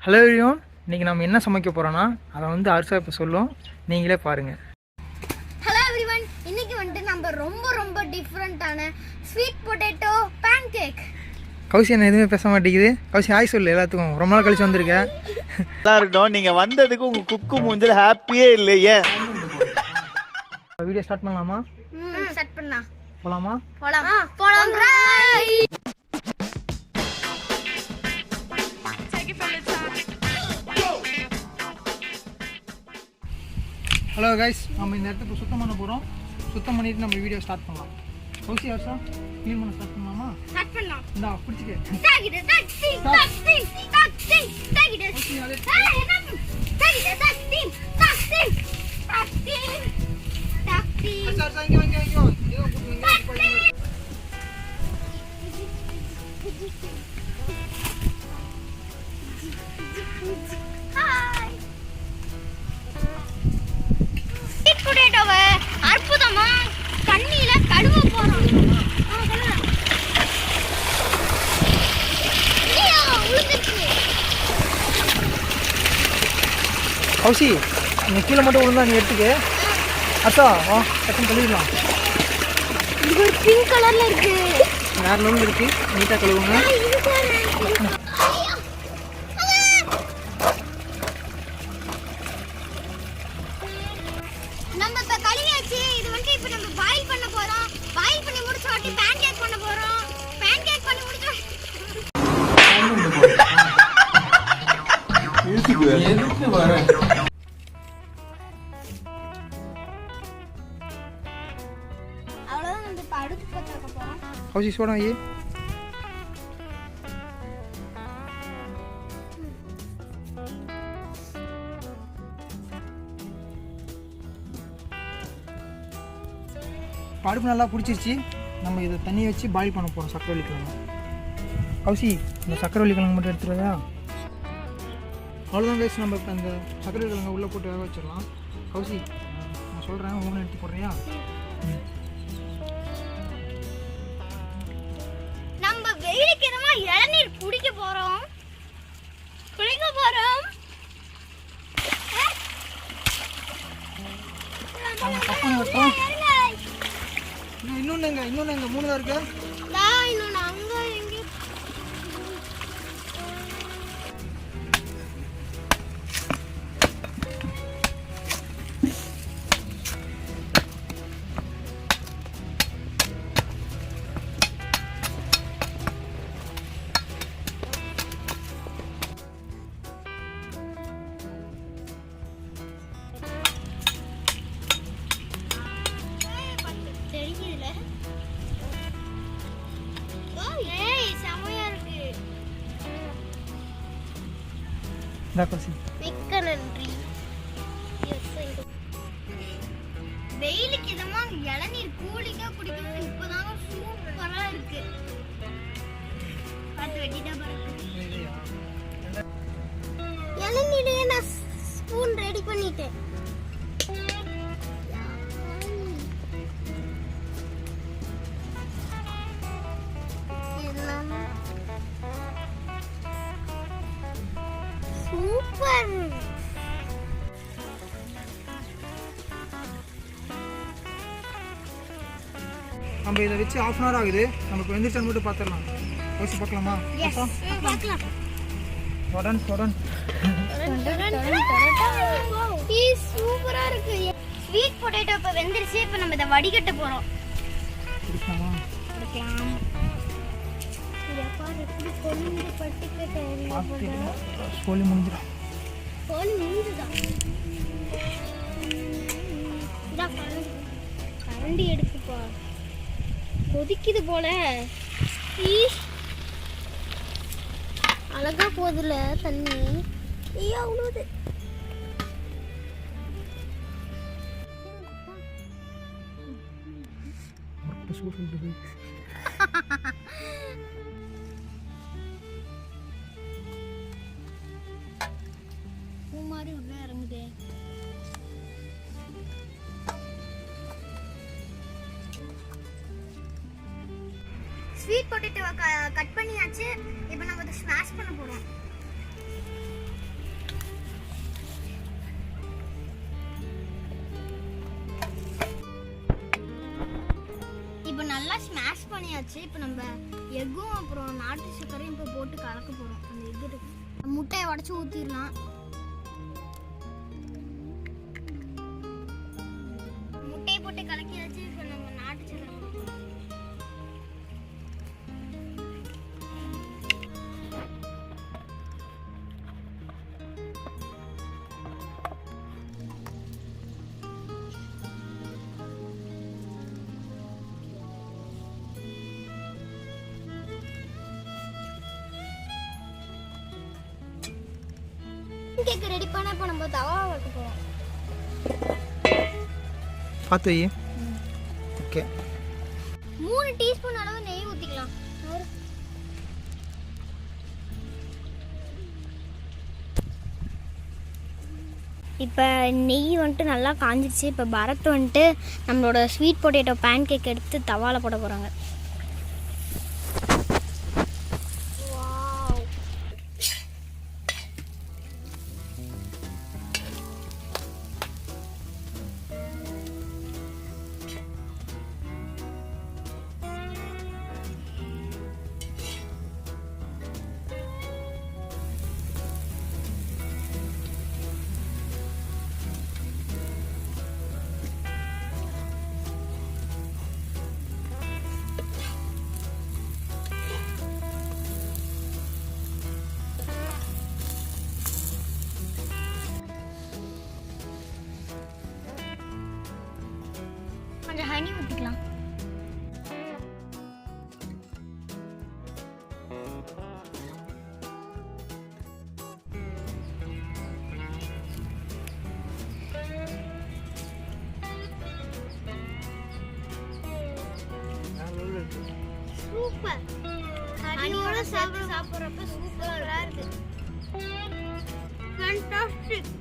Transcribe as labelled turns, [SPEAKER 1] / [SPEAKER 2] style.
[SPEAKER 1] Hello everyone, இன்றைக்கி நம்ம என்ன சமைக்க போகிறோன்னா அதை வந்து அர்ஷா இப்போ சொல்லும், நீங்களே பாருங்கள்.
[SPEAKER 2] ஹலோ எவ்ரிவன், இன்னைக்கு வந்துட்டு நம்ம ரொம்ப டிஃப்ரெண்ட்டான sweet potato pancake.
[SPEAKER 1] Kousi என்ன எதுவுமே பேச மாட்டேங்குது. கௌசி ஹாய் சொல்லு எல்லாத்துக்கும். ரொம்ப நாள் கழிச்சு வந்திருக்கேன்.
[SPEAKER 3] நல்லா இருக்கட்டும். நீங்கள் வந்ததுக்கு உங்கள் குக்கு மூஞ்சில் ஹாப்பியே இல்லையே.
[SPEAKER 1] வீடியோ ஸ்டார்ட் பண்ணலாமா?
[SPEAKER 2] ஸ்டார்ட் பண்ணலாம்.
[SPEAKER 1] போகலாமா?
[SPEAKER 2] போலாம்.
[SPEAKER 1] ஹலோ கைஸ், நம்ம இந்த இடத்துக்கு சுத்தம் பண்ண போகிறோம். சுத்தம் பண்ணிட்டு நம்ம வீடியோ ஸ்டார்ட் பண்ணலாம். கௌசி ஹர்ஷா க்ளீன் பண்ண ஸ்டார்ட் பண்ணலாமா?
[SPEAKER 2] ஸ்டார்ட் பண்ணலாம்.
[SPEAKER 1] இந்தா பிடிச்சிக்க.
[SPEAKER 2] அற்புதமா தண்ணியில கழுவ போறோம்.
[SPEAKER 1] கௌசி, நீ கீழே மட்டும் விழுந்தா நீ எடுத்துக்க. அச்சா வா, டக்குன்னு கழுவிடலாம்.
[SPEAKER 2] இது ஒரு பிங்க் கலர்ல இருக்கு.
[SPEAKER 1] வேற லெவலில் இருக்கு. நீட்டாக கழுவுங்க.
[SPEAKER 2] நம்ம இப்ப கழுவியாச்சு. இது வந்து இப்ப நம்ம பாயில் பண்ண போறோம். பாயில் பண்ணி முடிச்ச உடனே பேன் கேக் பண்ண போறோம். பேன் கேக் பண்ணி முடிச்ச
[SPEAKER 1] எதுக்கு வர?
[SPEAKER 2] அவ்வளவுதான். நம்ம இப்ப அடுப்பு பத்த வைக்க போறோம்.
[SPEAKER 1] கௌசி சோடா வை. அடுப்பு நல்லா பிடிச்சிருச்சு. நம்ம இதை தண்ணி வச்சு பாயில் பண்ண போகிறோம். சக்கரவள்ளி கிழங்கு. கௌசி, இந்த சக்கரவள்ளி கிழங்கு மட்டும் எடுத்துருவா. அவ்வளோதான் கைஸ், நம்ம இப்போ அந்த சக்கரவள்ளி கிழங்கு உள்ளே போட்டு வேக வச்சிடலாம். கௌசி, நான் சொல்கிறேன், ஒவ்வொன்று எடுத்து போடுறியா?
[SPEAKER 2] நம்ம வெயிலுக்கிறமா இளநீர் குடிக்க போறோம்.
[SPEAKER 1] தப்பான வெட்டுறோம். இன்னொன்று எங்க 3 தான் இருக்கு.
[SPEAKER 2] இன்னொன்னு அங்க எங்க தெரியுதுல. செமையா இருக்கு.
[SPEAKER 1] இந்தா கௌசி.
[SPEAKER 2] மிக்க நன்றி. வெயிலுக்கு இதமா இளநீர் கூலிங்கா குடிக்கிறது இப்பதாங்க சூப்பரா இருக்கு. பார்த்து வெட்டிட்டா பாருங்க. இளநீரையே நான் ஸ்பூன் ரெடி பண்ணிட்டேன். சூப்பர்.
[SPEAKER 1] நம்ம இதை வச்சு 1/2 hour ஆகுது. நமக்கு வெந்துருச்சான்னு மட்டும் பார்த்துடலாம். கௌசி பார்க்கலாமா?
[SPEAKER 2] பார்க்கலாம்.
[SPEAKER 1] தொடன்
[SPEAKER 2] சூப்பரா இருக்கு. ஸ்வீட் பொட்டேட்டோ இப்ப வெந்துருச்சு. இப்ப நம்ம இதை வடிகட்ட போறோம்.
[SPEAKER 1] குடிக்கலாமா?
[SPEAKER 2] குடிக்கலாம். இத பாரு, எப்படி கொழுந்து பட்டிக்கிட்டே இருக்கு.
[SPEAKER 1] ஸ்கூலி முடிஞ்சிடும்.
[SPEAKER 2] கோல் முடிஞ்சுதா? இதா கரண்டி எடுத்துப்பா. கொதிக்குது போல. அழகா போகுதுல தண்ணி. ஐயோ அவ்வளோது. மாதிரி உள்ள இறங்குதே. ஸ்வீட் பொட்டேட்டோ கட் பண்ணியாச்சு. இப்போ நம்ம அதை ஸ்மாஷ் பண்ண போறோம். நல்லா ஸ்மாஷ் பண்ணியாச்சு. இப்போ நம்ம எக்கும் அப்புறம் நாட்டு சர்க்கரையும் இப்போ போட்டு கலக்க போகிறோம். அந்த எக்கு இருக்கு, முட்டையை உடச்சி ஊற்றிடலாம். முட்டையை போட்டு கலக்கியாச்சு. இப்போ நம்ம நாட்டு சர்க்கரை போட்டுக்கலாம். கேக் ரெடி பண்ண இப்போ நம்ம தவா வைக்க போகிறோம்.
[SPEAKER 1] பார்த்து வை. ஓகே,
[SPEAKER 2] 3 டீஸ்பூன் அளவு நெய் ஊற்றிக்கலாம். இப்போ நெய் வந்துட்டு நல்லா காஞ்சிடுச்சு. இப்போ பரத் வந்துட்டு நம்மளோட ஸ்வீட் பொட்டேட்டோ பேன் கேக் எடுத்து தவாவில் போட போகிறாங்க. கொஞ்சம் ஹனி ஊற்றிக்கலாம். சூப்பர். ஹனியோட சாப்பிட்றப்ப சூப்பராக இருக்கு. ஃபேண்டாஸ்டிக்.